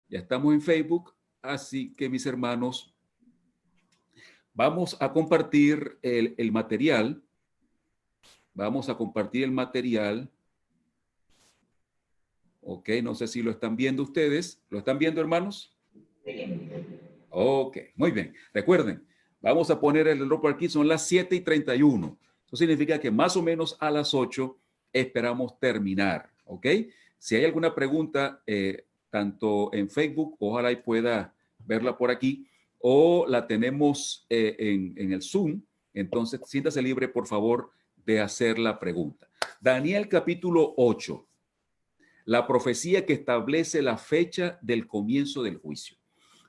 Ya estamos en Facebook, así que mis hermanos, vamos a compartir el material. Vamos a compartir el material. Ok, no sé si lo están viendo ustedes. ¿Lo están viendo, hermanos? Ok, muy bien. Recuerden, vamos a poner el reloj por aquí, son las 7:31. Eso significa que más o menos a las 8 esperamos terminar, ¿ok? Si hay alguna pregunta, tanto en Facebook, ojalá y pueda verla por aquí, o la tenemos en el Zoom, entonces siéntase libre, por favor, de hacer la pregunta. Daniel capítulo 8, la profecía que establece la fecha del comienzo del juicio.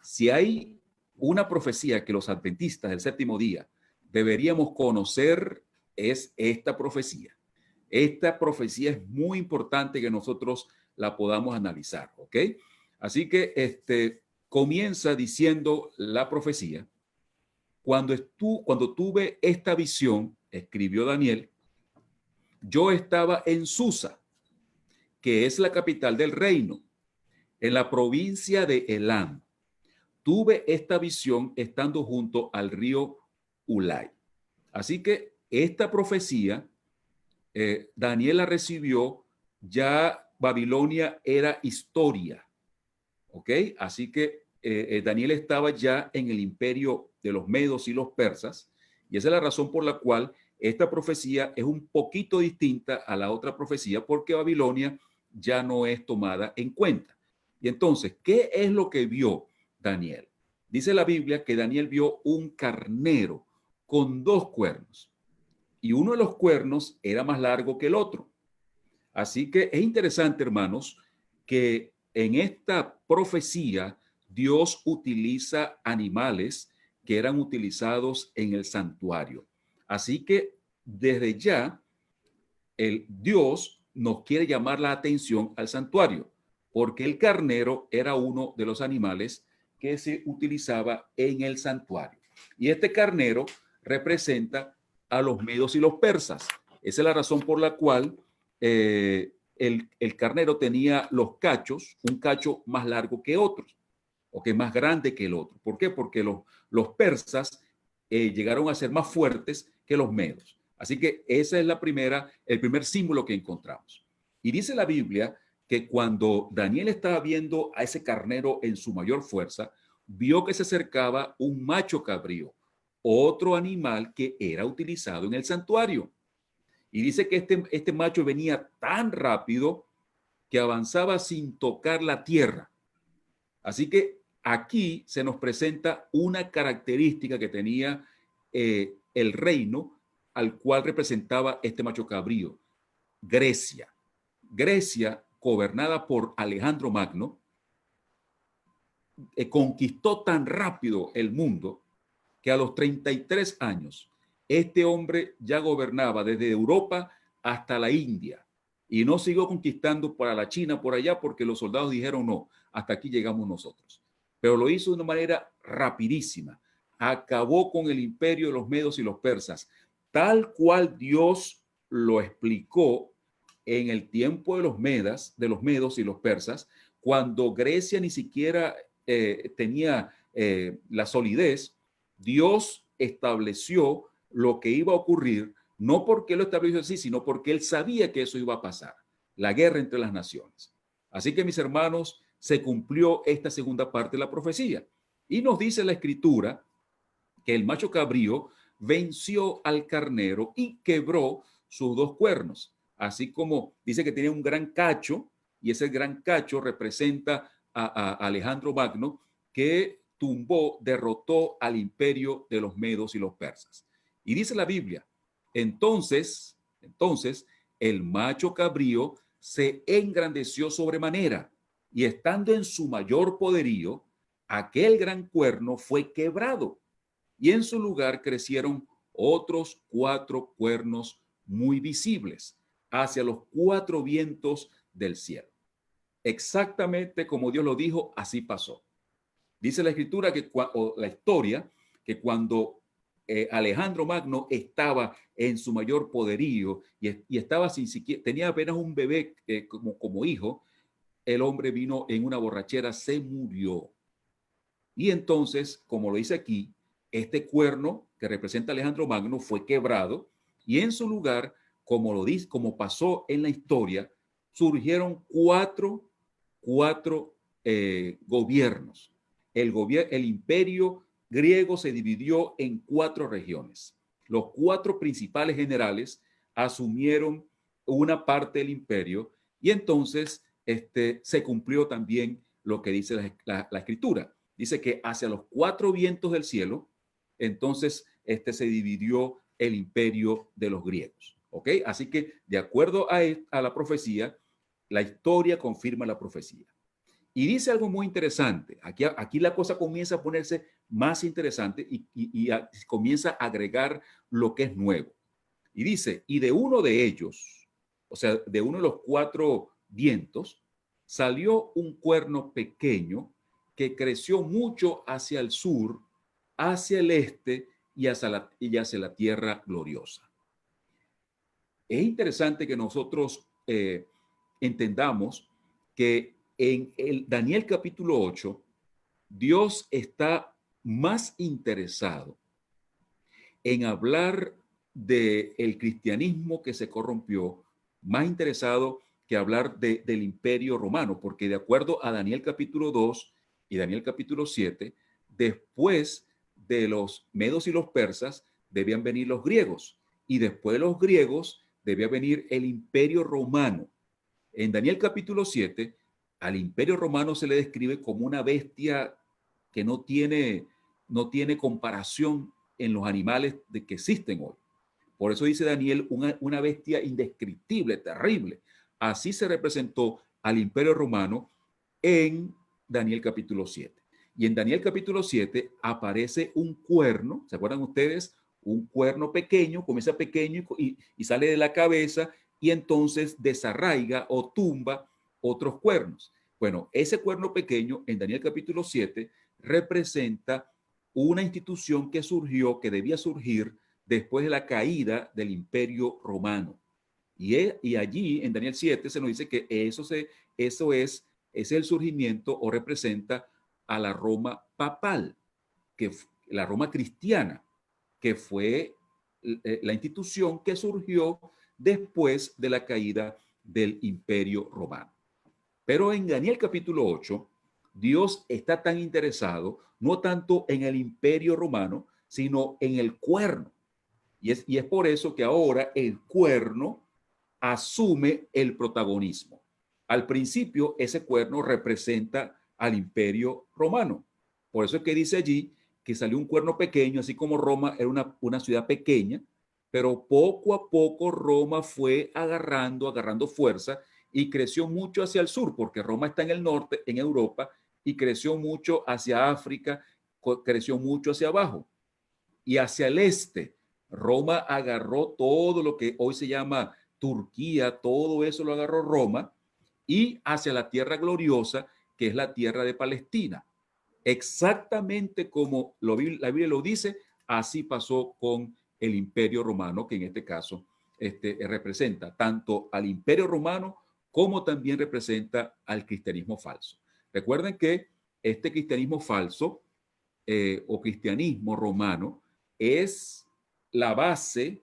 Si hay una profecía que los adventistas del séptimo día deberíamos conocer, es esta profecía. Esta profecía es muy importante que nosotros la podamos analizar, ¿ok? Así que comienza diciendo la profecía: cuando tuve esta visión, escribió Daniel, yo estaba en Susa, que es la capital del reino, en la provincia de Elam. Tuve esta visión estando junto al río Ulai. Así que esta profecía, Daniel la recibió, ya Babilonia era historia, ¿ok? Así que Daniel estaba ya en el imperio de los medos y los persas, y esa es la razón por la cual esta profecía es un poquito distinta a la otra profecía, porque Babilonia ya no es tomada en cuenta. Y entonces, ¿qué es lo que vio Daniel? Dice la Biblia que Daniel vio un carnero con dos cuernos, y uno de los cuernos era más largo que el otro. Así que es interesante, hermanos, que en esta profecía Dios utiliza animales que eran utilizados en el santuario. Así que desde ya el Dios nos quiere llamar la atención al santuario, porque el carnero era uno de los animales que se utilizaba en el santuario. Y este carnero representa a los medos y los persas. Esa es la razón por la cual el carnero tenía los cachos, un cacho más largo que otros, o que más grande que el otro. ¿Por qué? Porque los persas llegaron a ser más fuertes que los medos. Así que esa es el primer símbolo que encontramos. Y dice la Biblia que cuando Daniel estaba viendo a ese carnero en su mayor fuerza, vio que se acercaba un macho cabrío, otro animal que era utilizado en el santuario. Y dice que este macho venía tan rápido que avanzaba sin tocar la tierra. Así que aquí se nos presenta una característica que tenía el reino al cual representaba este macho cabrío: Grecia. Grecia, gobernada por Alejandro Magno, conquistó tan rápido el mundo que a los 33 años este hombre ya gobernaba desde Europa hasta la India, y no siguió conquistando para la China por allá porque los soldados dijeron no, hasta aquí llegamos nosotros. Pero lo hizo de una manera rapidísima. Acabó con el imperio de los medos y los persas, tal cual Dios lo explicó en el tiempo de los medos y los persas, cuando Grecia ni siquiera tenía la solidez. Dios estableció lo que iba a ocurrir, no porque lo estableció así, sino porque él sabía que eso iba a pasar, la guerra entre las naciones. Así que, mis hermanos, se cumplió esta segunda parte de la profecía. Y nos dice la escritura que el macho cabrío venció al carnero y quebró sus dos cuernos. Así como dice que tiene un gran cacho, y ese gran cacho representa a Alejandro Magno, que tumbó, derrotó al imperio de los medos y los persas. Y dice la Biblia, entonces, el macho cabrío se engrandeció sobremanera, y estando en su mayor poderío, aquel gran cuerno fue quebrado, y en su lugar crecieron otros 4 cuernos muy visibles hacia los 4 vientos del cielo. Exactamente como Dios lo dijo, así pasó. Dice la escritura o la historia, que cuando Alejandro Magno estaba en su mayor poderío y estaba sin siquiera, tenía apenas un bebé como hijo, el hombre vino en una borrachera, se murió. Y entonces, como lo dice aquí, este cuerno que representa a Alejandro Magno fue quebrado y en su lugar, como lo dice, como pasó en la historia, surgieron cuatro gobiernos. El imperio griego se dividió en 4 regiones. Los 4 principales generales asumieron una parte del imperio y entonces se cumplió también lo que dice la escritura. Dice que hacia los 4 vientos del cielo, entonces se dividió el imperio de los griegos. ¿Ok? Así que de acuerdo a la profecía, la historia confirma la profecía. Y dice algo muy interesante. Aquí la cosa comienza a ponerse más interesante y comienza a agregar lo que es nuevo. Y dice, y de uno de ellos, o sea, de uno de los 4 vientos, salió un cuerno pequeño que creció mucho hacia el sur, hacia el este y hacia la tierra gloriosa. Es interesante que nosotros entendamos que en el Daniel capítulo 8, Dios está más interesado en hablar del cristianismo que se corrompió, más interesado que hablar del imperio romano, porque de acuerdo a Daniel capítulo 2 y Daniel capítulo 7, después de los medos y los persas debían venir los griegos, y después de los griegos debía venir el imperio romano. En Daniel capítulo 7, al imperio romano se le describe como una bestia que no tiene comparación en los animales de que existen hoy. Por eso dice Daniel, una bestia indescriptible, terrible. Así se representó al imperio romano en Daniel capítulo 7. Y en Daniel capítulo 7 aparece un cuerno, ¿se acuerdan ustedes? Un cuerno pequeño, comienza pequeño y sale de la cabeza y entonces desarraiga o tumba otros cuernos. Bueno, ese cuerno pequeño en Daniel capítulo 7 representa una institución que surgió, que debía surgir después de la caída del imperio romano. Y allí en Daniel 7 se nos dice que es el surgimiento o representa a la Roma papal, la Roma cristiana, que fue la institución que surgió después de la caída del imperio romano. Pero en Daniel capítulo 8, Dios está tan interesado no tanto en el imperio romano, sino en el cuerno. Y es por eso que ahora el cuerno asume el protagonismo. Al principio, ese cuerno representa al imperio romano. Por eso es que dice allí que salió un cuerno pequeño, así como Roma era una ciudad pequeña, pero poco a poco Roma fue agarrando fuerza y creció mucho hacia el sur, porque Roma está en el norte, en Europa, y creció mucho hacia África, creció mucho hacia abajo. Y hacia el este, Roma agarró todo lo que hoy se llama Turquía, todo eso lo agarró Roma, y hacia la tierra gloriosa, que es la tierra de Palestina. Exactamente como la Biblia lo dice, así pasó con el imperio romano, que en este caso representa tanto al imperio romano como también representa al cristianismo falso. Recuerden que este cristianismo falso o cristianismo romano es la base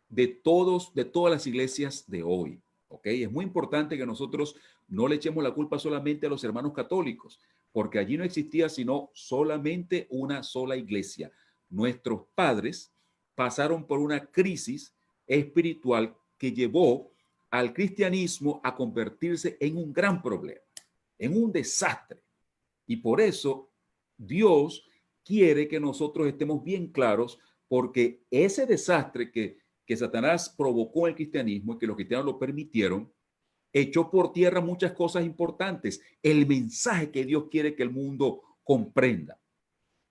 de todas las iglesias de hoy. ¿Ok? Es muy importante que nosotros no le echemos la culpa solamente a los hermanos católicos, porque allí no existía sino solamente una sola iglesia. Nuestros padres pasaron por una crisis espiritual que llevó al cristianismo a convertirse en un gran problema, en un desastre. Y por eso Dios quiere que nosotros estemos bien claros, porque ese desastre que Satanás provocó en el cristianismo y que los cristianos lo permitieron, echó por tierra muchas cosas importantes. El mensaje que Dios quiere que el mundo comprenda.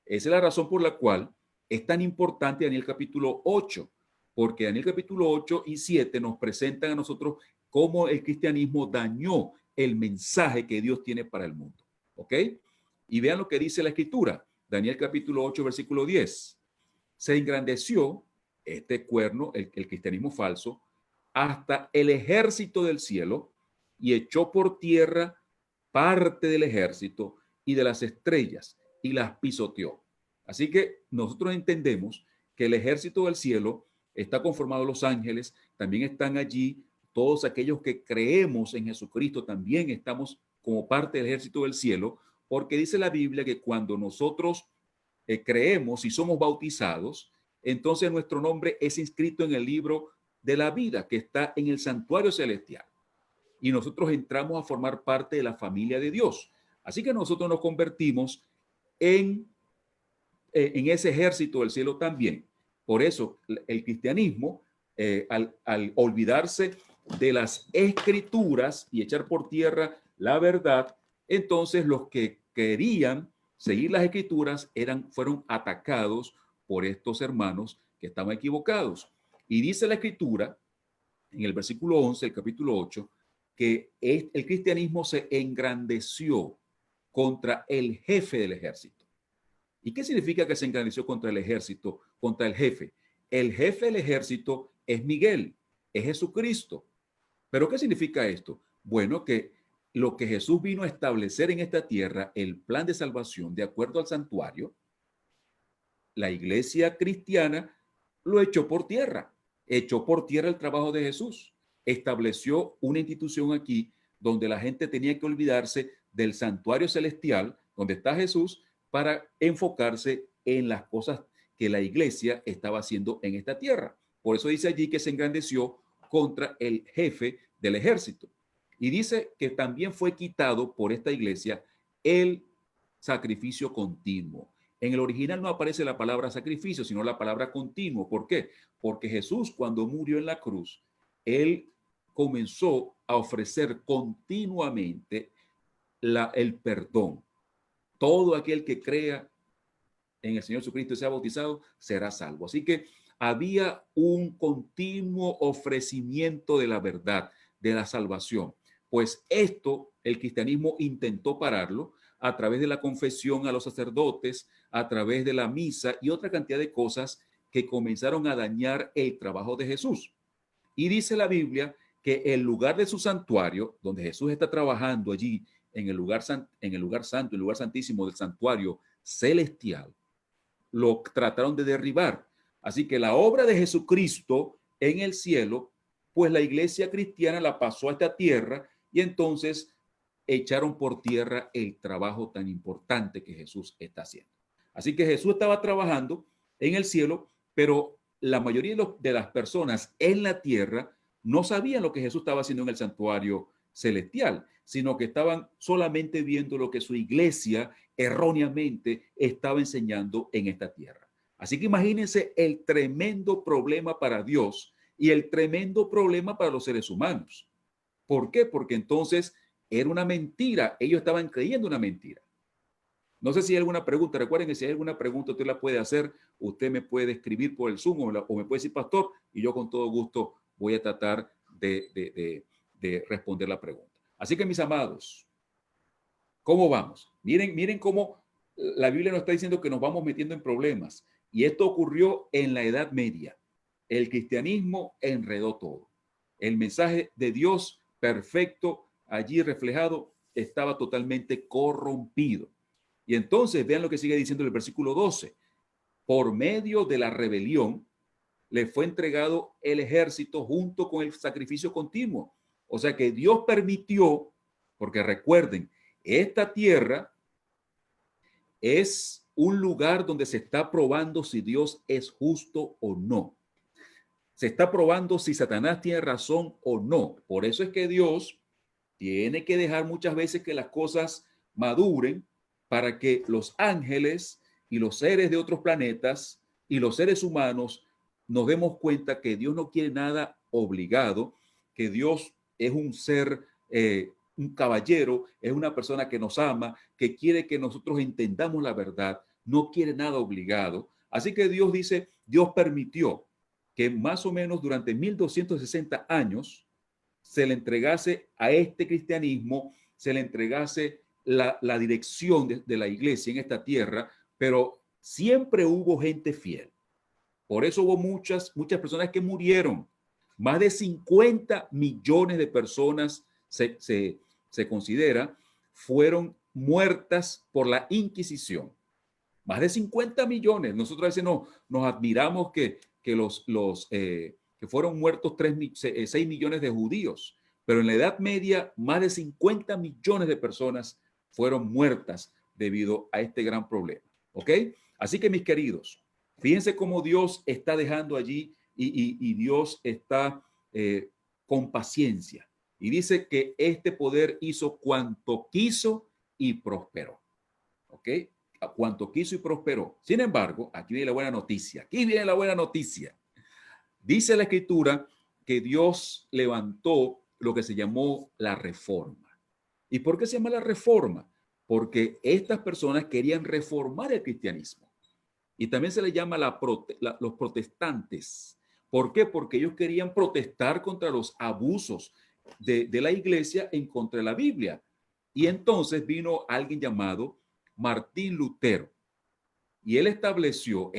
Esa es la razón por la cual es tan importante Daniel capítulo 8, porque Daniel capítulo 8 y 7 nos presentan a nosotros cómo el cristianismo dañó el mensaje que Dios tiene para el mundo. ¿Ok? Y vean lo que dice la escritura. Daniel capítulo 8, versículo 10. Se engrandeció este cuerno, el cristianismo falso, hasta el ejército del cielo y echó por tierra parte del ejército y de las estrellas y las pisoteó. Así que nosotros entendemos que el ejército del cielo está conformado los ángeles, también están allí todos aquellos que creemos en Jesucristo, también estamos como parte del ejército del cielo, porque dice la Biblia que cuando nosotros creemos y somos bautizados, entonces nuestro nombre es inscrito en el libro de la vida que está en el santuario celestial. Y nosotros entramos a formar parte de la familia de Dios. Así que nosotros nos convertimos en ese ejército del cielo también. Por eso el cristianismo, al olvidarse de las escrituras y echar por tierra la verdad, entonces los que querían seguir las escrituras fueron atacados por estos hermanos que estaban equivocados. Y dice la escritura, en el versículo 11, el capítulo 8, que el cristianismo se engrandeció contra el jefe del ejército. ¿Y qué significa que se engrandeció contra el ejército, contra el jefe? El jefe del ejército es Miguel, es Jesucristo. ¿Pero qué significa esto? Bueno, que lo que Jesús vino a establecer en esta tierra, el plan de salvación de acuerdo al santuario, la iglesia cristiana lo echó por tierra el trabajo de Jesús, estableció una institución aquí donde la gente tenía que olvidarse del santuario celestial, donde está Jesús, para enfocarse en las cosas que la iglesia estaba haciendo en esta tierra. Por eso dice allí que se engrandeció contra el jefe del ejército. Y dice que también fue quitado por esta iglesia el sacrificio continuo. En el original no aparece la palabra sacrificio, sino la palabra continuo. ¿Por qué? Porque Jesús, cuando murió en la cruz, él comenzó a ofrecer continuamente el perdón. Todo aquel que crea en el Señor Jesucristo y sea bautizado será salvo. Así que había un continuo ofrecimiento de la verdad, de la salvación. Pues esto el cristianismo intentó pararlo a través de la confesión a los sacerdotes, a través de la misa y otra cantidad de cosas que comenzaron a dañar el trabajo de Jesús. Y dice la Biblia que el lugar de su santuario, donde Jesús está trabajando allí en el lugar santo, el lugar santísimo del santuario celestial, lo trataron de derribar. Así que la obra de Jesucristo en el cielo, pues la iglesia cristiana la pasó a esta tierra y entonces echaron por tierra el trabajo tan importante que Jesús está haciendo. Así que Jesús estaba trabajando en el cielo, pero la mayoría de las personas en la tierra no sabían lo que Jesús estaba haciendo en el santuario celestial, sino que estaban solamente viendo lo que su iglesia erróneamente estaba enseñando en esta tierra. Así que imagínense el tremendo problema para Dios y el tremendo problema para los seres humanos. ¿Por qué? Porque entonces era una mentira. Ellos estaban creyendo una mentira. No sé si hay alguna pregunta. Recuerden que si hay alguna pregunta, usted la puede hacer. Usted me puede escribir por el Zoom o me puede decir, pastor, y yo con todo gusto voy a tratar de responder la pregunta. Así que mis amados, ¿cómo vamos? Miren cómo la Biblia nos está diciendo que nos vamos metiendo en problemas. Y esto ocurrió en la Edad Media. El cristianismo enredó todo. El mensaje de Dios perfecto allí reflejado estaba totalmente corrompido. Y entonces vean lo que sigue diciendo el versículo 12. Por medio de la rebelión le fue entregado el ejército junto con el sacrificio continuo. O sea que Dios permitió, porque recuerden, esta tierra es un lugar donde se está probando si Dios es justo o no. Se está probando si Satanás tiene razón o no. Por eso es que Dios tiene que dejar muchas veces que las cosas maduren para que los ángeles y los seres de otros planetas y los seres humanos nos demos cuenta que Dios no quiere nada obligado, que Dios es un ser, un caballero, es una persona que nos ama, que quiere que nosotros entendamos la verdad, no quiere nada obligado. Así que Dios dice, Dios permitió que más o menos durante 1260 años se le entregase a este cristianismo, se le entregase la dirección de la iglesia en esta tierra, pero siempre hubo gente fiel. Por eso hubo muchas personas que murieron. Más de 50 millones de personas se considera, fueron muertas por la Inquisición. Más de 50 millones. Nosotros a veces nos admiramos que fueron muertos 6 millones de judíos, pero en la Edad Media más de 50 millones de personas fueron muertas debido a este gran problema. ¿Ok? Así que, mis queridos, fíjense cómo Dios está dejando allí y Dios está con paciencia. Y dice que este poder hizo cuanto quiso y prosperó. ¿Ok? A cuanto quiso y prosperó. Sin embargo, aquí viene la buena noticia. Aquí viene la buena noticia. Dice la Escritura que Dios levantó lo que se llamó la reforma. ¿Y por qué se llama la reforma? Porque estas personas querían reformar el cristianismo. Y también se le llama los protestantes. ¿Por qué? Porque ellos querían protestar contra los abusos de la iglesia en contra de la Biblia. Y entonces vino alguien llamado Martín Lutero. Y él estableció,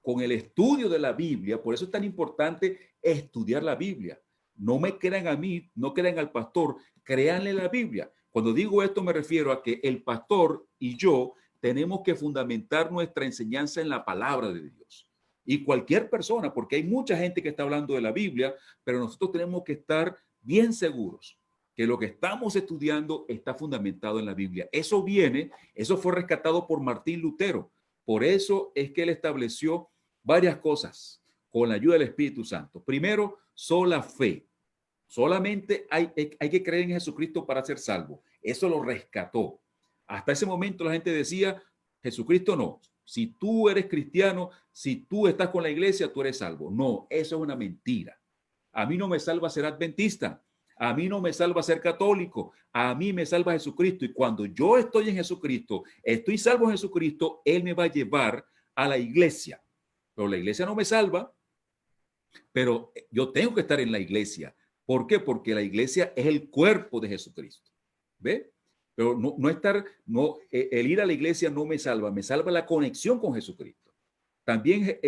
con el estudio de la Biblia, por eso es tan importante estudiar la Biblia. No me crean a mí, no crean al pastor, créanle la Biblia. Cuando digo esto me refiero a que el pastor y yo tenemos que fundamentar nuestra enseñanza en la palabra de Dios. Y cualquier persona, porque hay mucha gente que está hablando de la Biblia, pero nosotros tenemos que estar bien seguros que lo que estamos estudiando está fundamentado en la Biblia. Eso fue rescatado por Martín Lutero. Por eso es que él estableció varias cosas con la ayuda del Espíritu Santo. Primero, sola fe. Solamente hay que creer en Jesucristo para ser salvo. Eso lo rescató. Hasta ese momento la gente decía, Jesucristo no. Si tú eres cristiano, si tú estás con la iglesia, tú eres salvo. No, eso es una mentira. A mí no me salva ser adventista. A mí no me salva ser católico. A mí me salva Jesucristo. Y cuando yo estoy en Jesucristo, estoy salvo en Jesucristo, Él me va a llevar a la iglesia. Pero la iglesia no me salva, pero yo tengo que estar en la iglesia. ¿Por qué? Porque la iglesia es el cuerpo de Jesucristo. ¿Ve? Pero el ir a la iglesia no me salva la conexión con Jesucristo. También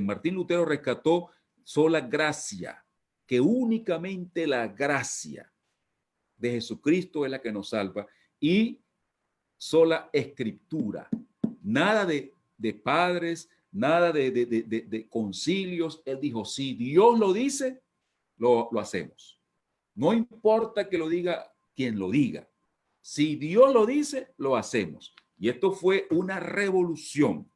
Martín Lutero rescató sola gracia, que únicamente la gracia de Jesucristo es la que nos salva, y sola escritura. Nada de padres, nada de concilios. Él dijo, si Dios lo dice, lo hacemos. No importa que lo diga quien lo diga. Si Dios lo dice, lo hacemos. Y esto fue una revolución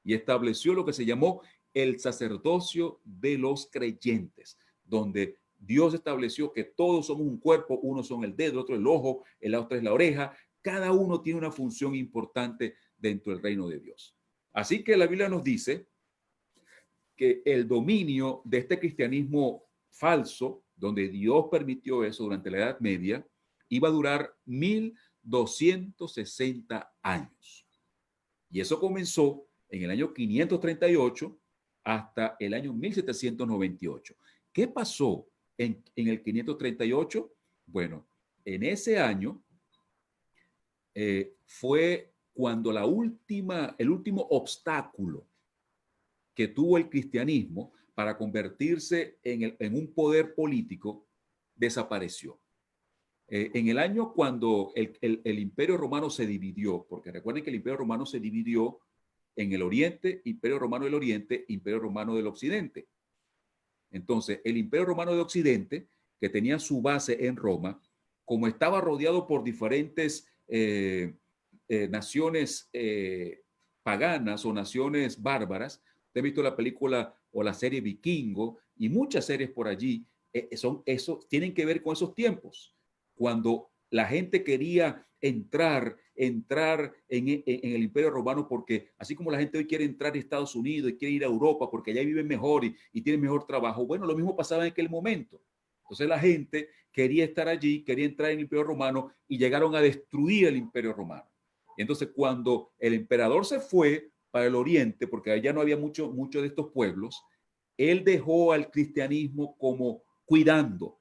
y estableció lo que se llamó el sacerdocio de los creyentes, donde Dios estableció que todos somos un cuerpo, uno son el dedo, otro el ojo, el otro es la oreja. Cada uno tiene una función importante dentro del reino de Dios. Así que la Biblia nos dice que el dominio de este cristianismo falso, donde Dios permitió eso durante la Edad Media, iba a durar 1260 años. Y eso comenzó en el año 538 hasta el año 1798. ¿Qué pasó en el 538? Bueno, en ese año fue cuando el último obstáculo que tuvo el cristianismo para convertirse en un poder político desapareció. En el año cuando el Imperio Romano se dividió, porque recuerden que el Imperio Romano se dividió en el Oriente, Imperio Romano del Oriente, Imperio Romano del Occidente. Entonces, el Imperio Romano de Occidente, que tenía su base en Roma, como estaba rodeado por diferentes naciones paganas o naciones bárbaras, usted ha visto la película o la serie Vikingo y muchas series por allí, tienen que ver con esos tiempos, cuando la gente quería entrar en el Imperio Romano, porque así como la gente hoy quiere entrar a Estados Unidos y quiere ir a Europa porque allá viven mejor y tienen mejor trabajo, bueno, lo mismo pasaba en aquel momento. Entonces la gente quería estar allí, quería entrar en el Imperio Romano y llegaron a destruir el Imperio Romano. Y entonces cuando el emperador se fue para el Oriente, porque allá no había mucho de estos pueblos, él dejó al cristianismo como cuidando.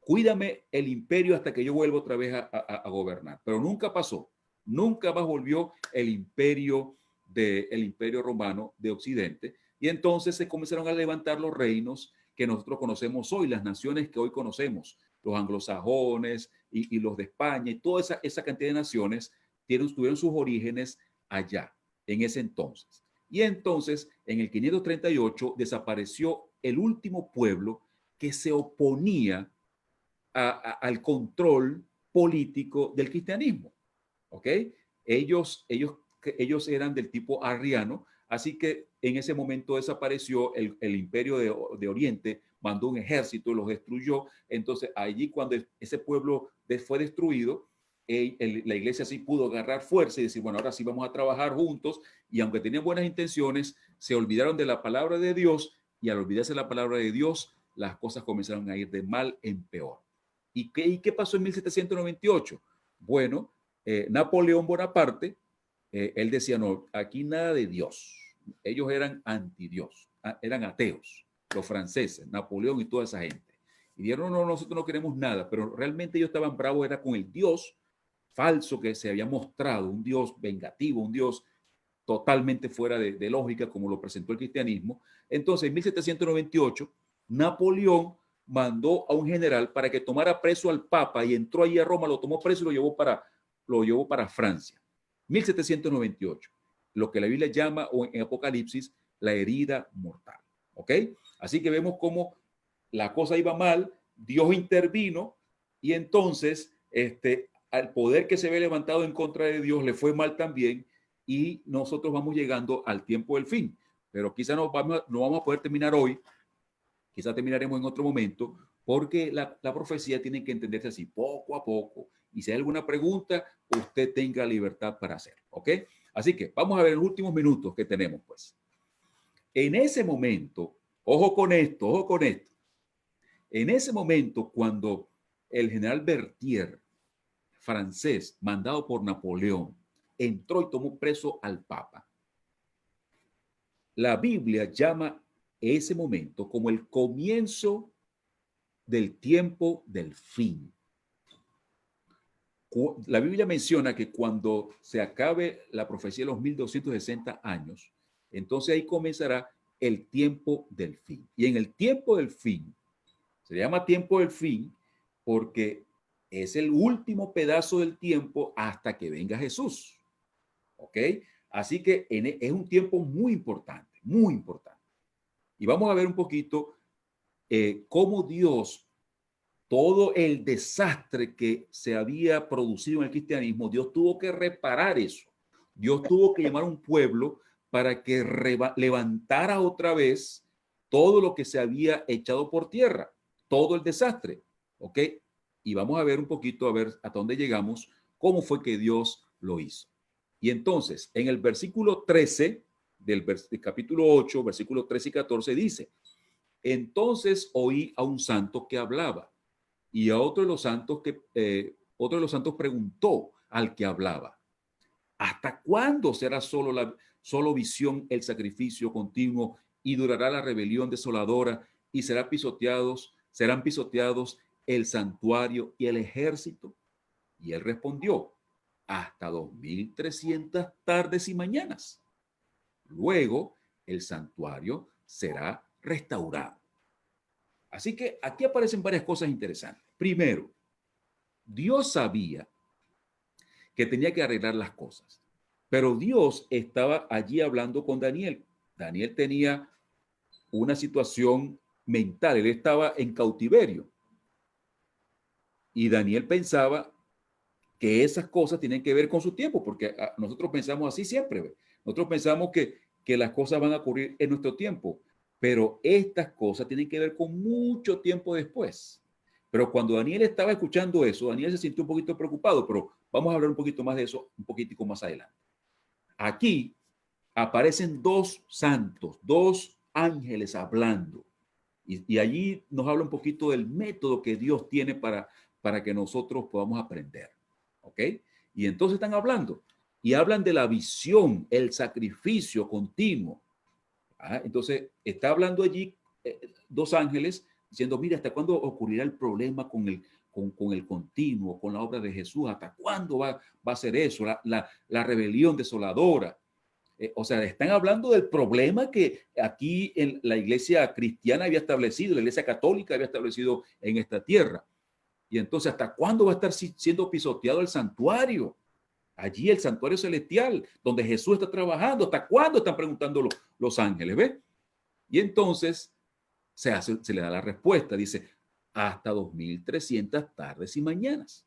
Cuídame el imperio hasta que yo vuelva otra vez a gobernar. Pero nunca pasó. Nunca más volvió el imperio romano de Occidente. Y entonces se comenzaron a levantar los reinos que nosotros conocemos hoy, las naciones que hoy conocemos. los anglosajones y los de España y toda esa cantidad de naciones tuvieron sus orígenes allá, en ese entonces. Y entonces, en el 538, desapareció el último pueblo que se oponía al control político del cristianismo. ¿Ok? Ellos eran del tipo arriano, así que en ese momento desapareció el imperio de Oriente, mandó un ejército, los destruyó. Entonces allí cuando ese pueblo fue destruido, la iglesia sí pudo agarrar fuerza y decir, bueno, ahora sí vamos a trabajar juntos, y aunque tenían buenas intenciones, se olvidaron de la palabra de Dios, y al olvidarse la palabra de Dios, las cosas comenzaron a ir de mal en peor. ¿Y qué pasó en 1798? Bueno, Napoleón Bonaparte, él decía, no, aquí nada de Dios. Ellos eran anti-Dios, eran ateos, los franceses, Napoleón y toda esa gente. Y dijeron, no, nosotros no queremos nada, pero realmente ellos estaban bravos, era con el Dios falso que se había mostrado, un Dios vengativo, un Dios totalmente fuera de lógica, como lo presentó el cristianismo. Entonces, en 1798, Napoleón mandó a un general para que tomara preso al Papa y entró allí a Roma, lo tomó preso y lo llevó para Francia. 1798, lo que la Biblia llama, o en Apocalipsis, la herida mortal. ¿Ok? Así que vemos cómo la cosa iba mal, Dios intervino y entonces al poder que se ve levantado en contra de Dios le fue mal también, y nosotros vamos llegando al tiempo del fin. Pero quizá no vamos a poder terminar hoy, quizá terminaremos en otro momento, porque la profecía tiene que entenderse así, poco a poco. Y si hay alguna pregunta, usted tenga libertad para hacerlo, ¿ok? Así que vamos a ver los últimos minutos que tenemos, pues. En ese momento, ojo con esto, ojo con esto. En ese momento, cuando el general Berthier, francés, mandado por Napoleón, entró y tomó preso al Papa, la Biblia llama ese momento como el comienzo del tiempo del fin. La Biblia menciona que cuando se acabe la profecía de los 1260 años, entonces ahí comenzará el tiempo del fin. Y en el tiempo del fin, se llama tiempo del fin porque es el último pedazo del tiempo hasta que venga Jesús. ¿Ok? Así que es un tiempo muy importante, muy importante. Y vamos a ver un poquito cómo Dios, todo el desastre que se había producido en el cristianismo, Dios tuvo que reparar eso. Dios tuvo que llamar a un pueblo para que levantara otra vez todo lo que se había echado por tierra, todo el desastre. ¿Ok? Y vamos a ver un poquito, a ver hasta dónde llegamos, cómo fue que Dios lo hizo. Y entonces, en el versículo 13 del capítulo 8, versículos 13 y 14 dice, entonces oí a un santo que hablaba, y a otro de los santos preguntó al que hablaba, ¿hasta cuándo será solo visión el sacrificio continuo y durará la rebelión desoladora y serán pisoteados el santuario y el ejército? Y él respondió, hasta 2300 tardes y mañanas. Luego el santuario será restaurado. Así que aquí aparecen varias cosas interesantes. Primero, Dios sabía que tenía que arreglar las cosas, pero Dios estaba allí hablando con Daniel. Daniel tenía una situación mental, él estaba en cautiverio. Y Daniel pensaba que esas cosas tienen que ver con su tiempo, porque nosotros pensamos así siempre. Nosotros pensamos que las cosas van a ocurrir en nuestro tiempo, pero estas cosas tienen que ver con mucho tiempo después. Pero cuando Daniel estaba escuchando eso, Daniel se sintió un poquito preocupado, pero vamos a hablar un poquito más de eso un poquitico más adelante. Aquí aparecen dos santos, dos ángeles hablando. Y allí nos habla un poquito del método que Dios tiene para que nosotros podamos aprender. ¿Ok? Y entonces están hablando. Y hablan de la visión, el sacrificio continuo. Entonces está hablando allí dos ángeles diciendo, mira, ¿hasta cuándo ocurrirá el problema con el continuo, con la obra de Jesús? ¿Hasta cuándo va a ser eso? La rebelión desoladora. O sea, están hablando del problema que aquí en la iglesia cristiana había establecido, la iglesia católica había establecido en esta tierra. Y entonces, ¿hasta cuándo va a estar siendo pisoteado el santuario? Allí el santuario celestial, donde Jesús está trabajando. ¿Hasta cuándo? Están preguntando los ángeles, ¿ves? Y entonces se le da la respuesta. Dice, hasta 2300 tardes y mañanas.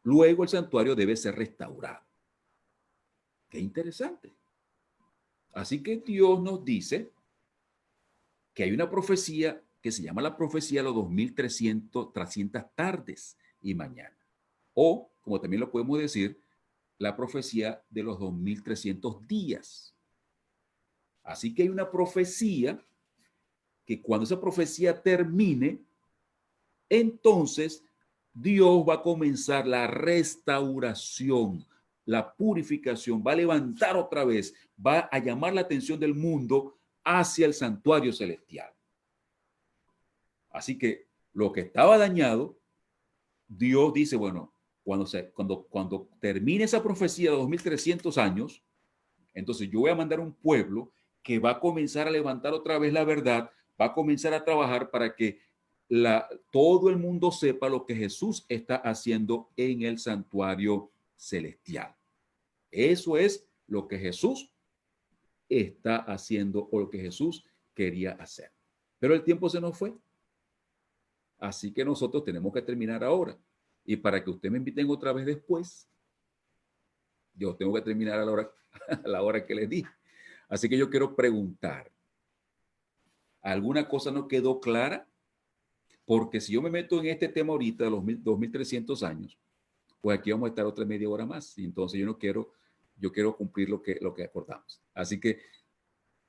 Luego el santuario debe ser restaurado. Qué interesante. Así que Dios nos dice que hay una profecía que se llama la profecía de los 2300 tardes y mañanas. O, como también lo podemos decir, la profecía de los 2300 días. Así que hay una profecía que cuando esa profecía termine, entonces Dios va a comenzar la restauración, la purificación, va a levantar otra vez, va a llamar la atención del mundo hacia el santuario celestial. Así que lo que estaba dañado, Dios dice, bueno, cuando termine esa profecía de 2300 años, entonces yo voy a mandar un pueblo que va a comenzar a levantar otra vez la verdad, va a comenzar a trabajar para que todo el mundo sepa lo que Jesús está haciendo en el santuario celestial. Eso es lo que Jesús está haciendo o lo que Jesús quería hacer. Pero el tiempo se nos fue. Así que nosotros tenemos que terminar ahora. Y para que usted me inviten otra vez después, yo tengo que terminar a la hora que les di. Así que yo quiero preguntar, ¿alguna cosa no quedó clara? Porque si yo me meto en este tema ahorita de los 2300 años, pues aquí vamos a estar otra media hora más. Y entonces yo quiero cumplir lo que acordamos. Así que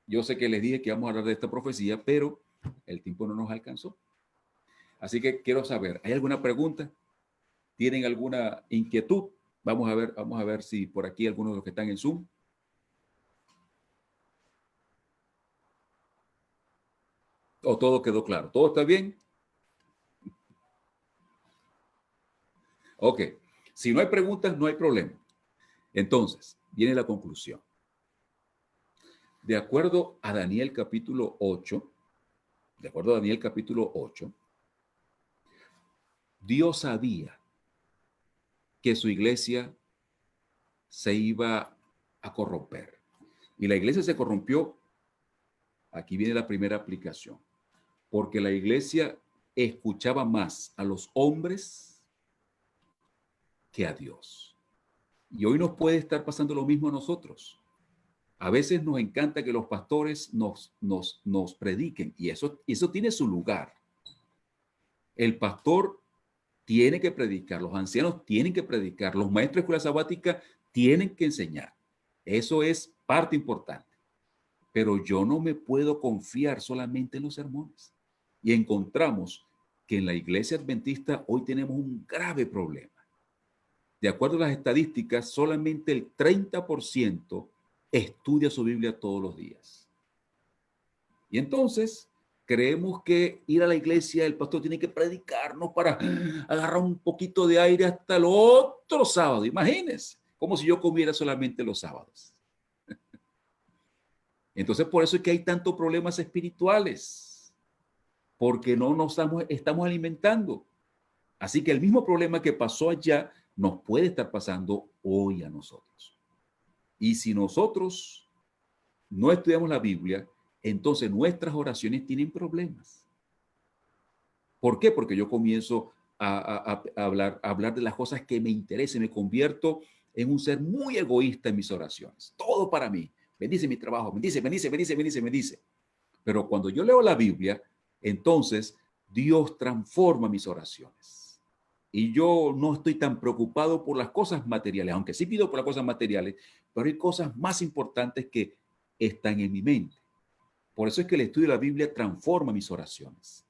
yo sé que les dije que íbamos a hablar de esta profecía, pero el tiempo no nos alcanzó. Así que quiero saber, ¿hay alguna pregunta? ¿Tienen alguna inquietud? Vamos a ver si por aquí algunos de los que están en Zoom. ¿O todo quedó claro? ¿Todo está bien? Ok. Si no hay preguntas, no hay problema. Entonces, viene la conclusión. De acuerdo a Daniel capítulo 8, Dios sabía que su iglesia se iba a corromper. Y la iglesia se corrompió. Aquí viene la primera aplicación. Porque la iglesia escuchaba más a los hombres que a Dios. Y hoy nos puede estar pasando lo mismo a nosotros. A veces nos encanta que los pastores nos prediquen y eso tiene su lugar. El pastor tiene que predicar, los ancianos tienen que predicar, los maestros de escuela sabática tienen que enseñar. Eso es parte importante. Pero yo no me puedo confiar solamente en los sermones. Y encontramos que en la iglesia adventista hoy tenemos un grave problema. De acuerdo a las estadísticas, solamente el 30% estudia su Biblia todos los días. Y entonces creemos que ir a la iglesia, el pastor tiene que predicarnos para agarrar un poquito de aire hasta el otro sábado. Imagínense, como si yo comiera solamente los sábados. Entonces, por eso es que hay tantos problemas espirituales, porque no nos estamos alimentando. Así que el mismo problema que pasó allá nos puede estar pasando hoy a nosotros. Y si nosotros no estudiamos la Biblia, entonces nuestras oraciones tienen problemas. ¿Por qué? Porque yo comienzo a hablar de las cosas que me interesan, me convierto en un ser muy egoísta en mis oraciones. Todo para mí. Bendice mi trabajo, bendice. Pero cuando yo leo la Biblia, entonces Dios transforma mis oraciones. Y yo no estoy tan preocupado por las cosas materiales, aunque sí pido por las cosas materiales, pero hay cosas más importantes que están en mi mente. Por eso es que el estudio de la Biblia transforma mis oraciones.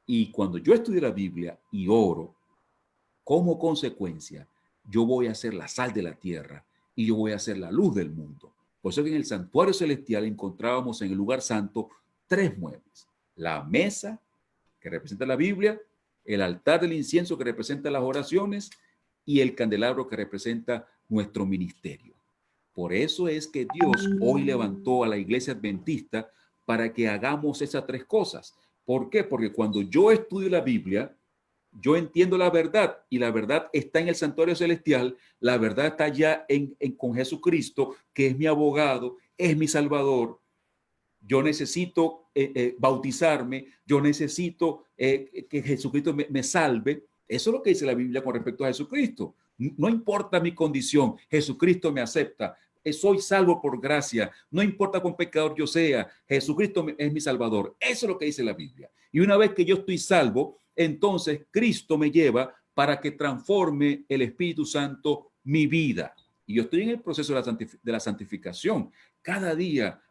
Y cuando yo estudio la Biblia y oro, como consecuencia, yo voy a ser la sal de la tierra y yo voy a ser la luz del mundo. Por eso que en el santuario celestial encontrábamos en el lugar santo 3 muebles. La mesa, que representa la Biblia, el altar del incienso, que representa las oraciones, y el candelabro, que representa nuestro ministerio. Por eso es que Dios hoy levantó a la iglesia adventista para que hagamos esas 3 cosas. ¿Por qué? Porque cuando yo estudio la Biblia, yo entiendo la verdad y la verdad está en el santuario celestial, la verdad está ya con Jesucristo, que es mi abogado, es mi salvador. Yo necesito bautizarme, yo necesito que Jesucristo me salve. Eso es lo que dice la Biblia con respecto a Jesucristo. No importa mi condición, Jesucristo me acepta. Soy salvo por gracia. No importa cuán pecador yo sea, Jesucristo es mi salvador. Eso es lo que dice la Biblia. Y una vez que yo estoy salvo, entonces Cristo me lleva para que transforme el Espíritu Santo mi vida. Y yo estoy en el proceso de la santificación. Cada día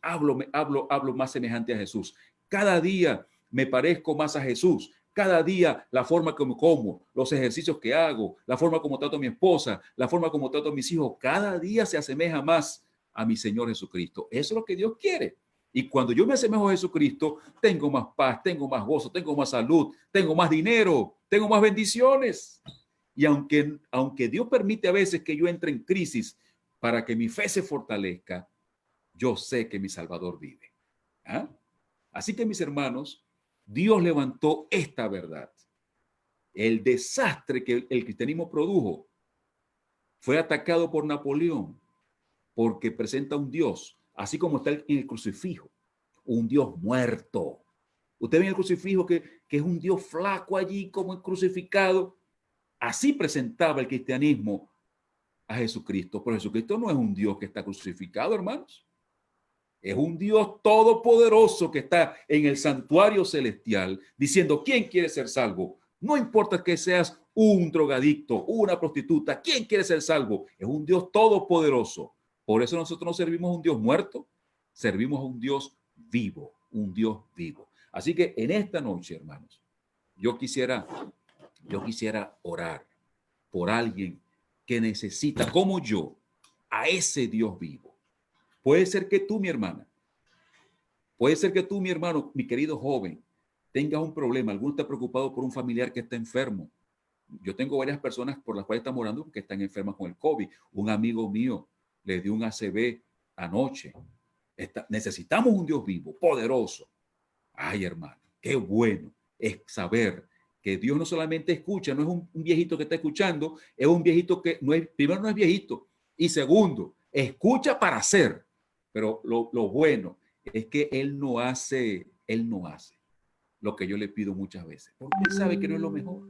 hablo más semejante a Jesús. Cada día me parezco más a Jesús. Cada día la forma como como, los ejercicios que hago, la forma como trato a mi esposa, la forma como trato a mis hijos, cada día se asemeja más a mi Señor Jesucristo. Eso es lo que Dios quiere. Y cuando yo me asemejo a Jesucristo, tengo más paz, tengo más gozo, tengo más salud, tengo más dinero, tengo más bendiciones. Y aunque Dios permite a veces que yo entre en crisis para que mi fe se fortalezca, yo sé que mi Salvador vive. ¿Ah? Así que, mis hermanos, Dios levantó esta verdad. El desastre que el cristianismo produjo fue atacado por Napoleón porque presenta un Dios, así como está en el crucifijo, un Dios muerto. Usted ve en el crucifijo que es un Dios flaco allí como crucificado. Así presentaba el cristianismo a Jesucristo. Pero Jesucristo no es un Dios que está crucificado, hermanos. Es un Dios todopoderoso que está en el santuario celestial diciendo, ¿quién quiere ser salvo? No importa que seas un drogadicto, una prostituta, ¿quién quiere ser salvo? Es un Dios todopoderoso. Por eso nosotros no servimos a un Dios muerto, servimos a un Dios vivo, un Dios vivo. Así que en esta noche, hermanos, yo quisiera orar por alguien que necesita, como yo, a ese Dios vivo. Puede ser que tú, mi hermana, puede ser que tú, mi hermano, mi querido joven, tengas un problema. Alguno está preocupado por un familiar que está enfermo. Yo tengo varias personas por las cuales estamos orando que están enfermas con el COVID. Un amigo mío le dio un ACV anoche. Necesitamos un Dios vivo, poderoso. Ay, hermano, qué bueno es saber que Dios no solamente escucha, no es un viejito que está escuchando, es un viejito que no es, primero no es viejito, y segundo, escucha para hacer. Pero lo bueno es que él no hace lo que yo le pido muchas veces, porque él sabe que no es lo mejor.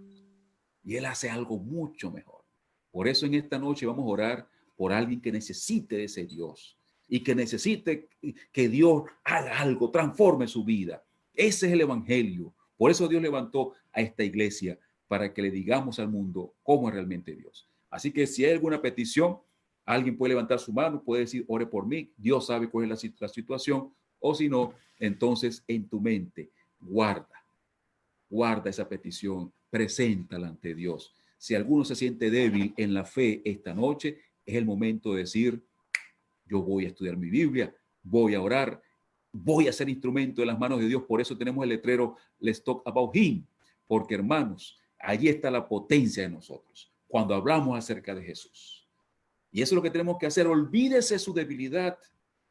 Y él hace algo mucho mejor. Por eso en esta noche vamos a orar por alguien que necesite de ese Dios y que necesite que Dios haga algo, transforme su vida. Ese es el evangelio. Por eso Dios levantó a esta iglesia para que le digamos al mundo cómo es realmente Dios. Así que si hay alguna petición, alguien puede levantar su mano, puede decir, ore por mí. Dios sabe cuál es la situación. O si no, entonces en tu mente, guarda esa petición, preséntala ante Dios. Si alguno se siente débil en la fe esta noche, es el momento de decir, yo voy a estudiar mi Biblia, voy a orar, voy a ser instrumento de las manos de Dios. Por eso tenemos el letrero Let's Talk About Him, porque hermanos, allí está la potencia de nosotros, cuando hablamos acerca de Jesús. Y eso es lo que tenemos que hacer. Olvídese su debilidad,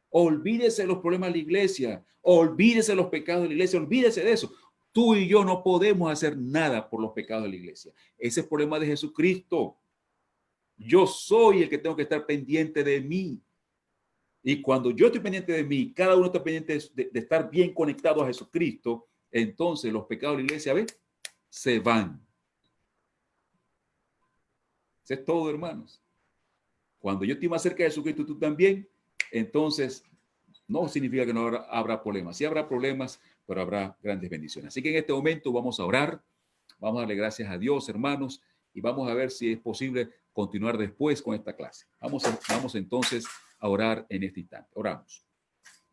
olvídese los problemas de la iglesia, olvídese los pecados de la iglesia, olvídese de eso. Tú y yo no podemos hacer nada por los pecados de la iglesia. Ese es el problema de Jesucristo. Yo soy el que tengo que estar pendiente de mí. Y cuando yo estoy pendiente de mí, cada uno está pendiente de estar bien conectado a Jesucristo, entonces los pecados de la iglesia, ¿ves? Se van. Eso es todo, hermanos. Cuando yo estoy más cerca de Jesucristo, tú también, entonces no significa que no habrá problemas. Sí habrá problemas, pero habrá grandes bendiciones. Así que en este momento vamos a orar, vamos a darle gracias a Dios, hermanos, y vamos a ver si es posible continuar después con esta clase. Vamos entonces a orar en este instante. Oramos.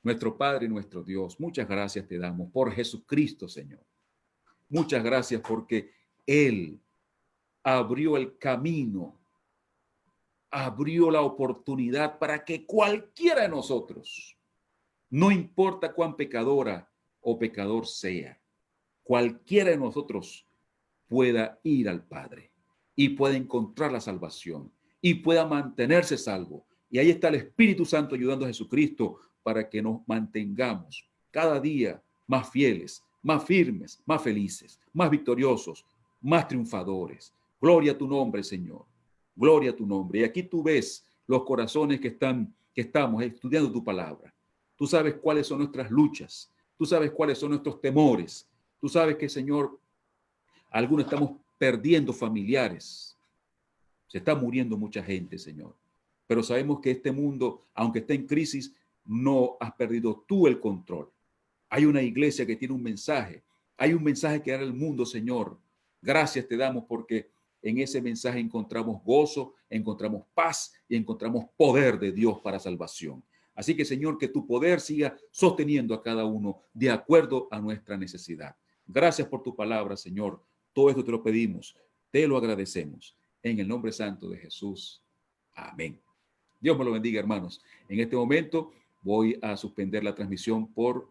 Nuestro Padre y nuestro Dios, muchas gracias te damos por Jesucristo, Señor. Muchas gracias porque Él abrió el camino, abrió la oportunidad para que cualquiera de nosotros, no importa cuán pecadora o pecador sea, cualquiera de nosotros pueda ir al Padre y pueda encontrar la salvación y pueda mantenerse salvo. Y ahí está el Espíritu Santo ayudando a Jesucristo para que nos mantengamos cada día más fieles, más firmes, más felices, más victoriosos, más triunfadores. Gloria a tu nombre, Señor. Gloria a tu nombre. Y aquí tú ves los corazones que estamos estudiando tu palabra. Tú sabes cuáles son nuestras luchas. Tú sabes cuáles son nuestros temores. Tú sabes que, Señor, algunos estamos perdiendo familiares. Se está muriendo mucha gente, Señor. Pero sabemos que este mundo, aunque está en crisis, no has perdido tú el control. Hay una iglesia que tiene un mensaje. Hay un mensaje que da al mundo, Señor. Gracias te damos porque en ese mensaje encontramos gozo, encontramos paz y encontramos poder de Dios para salvación. Así que, Señor, que tu poder siga sosteniendo a cada uno de acuerdo a nuestra necesidad. Gracias por tu palabra, Señor. Todo esto te lo pedimos, te lo agradecemos. En el nombre santo de Jesús. Amén. Dios me lo bendiga, hermanos. En este momento voy a suspender la transmisión por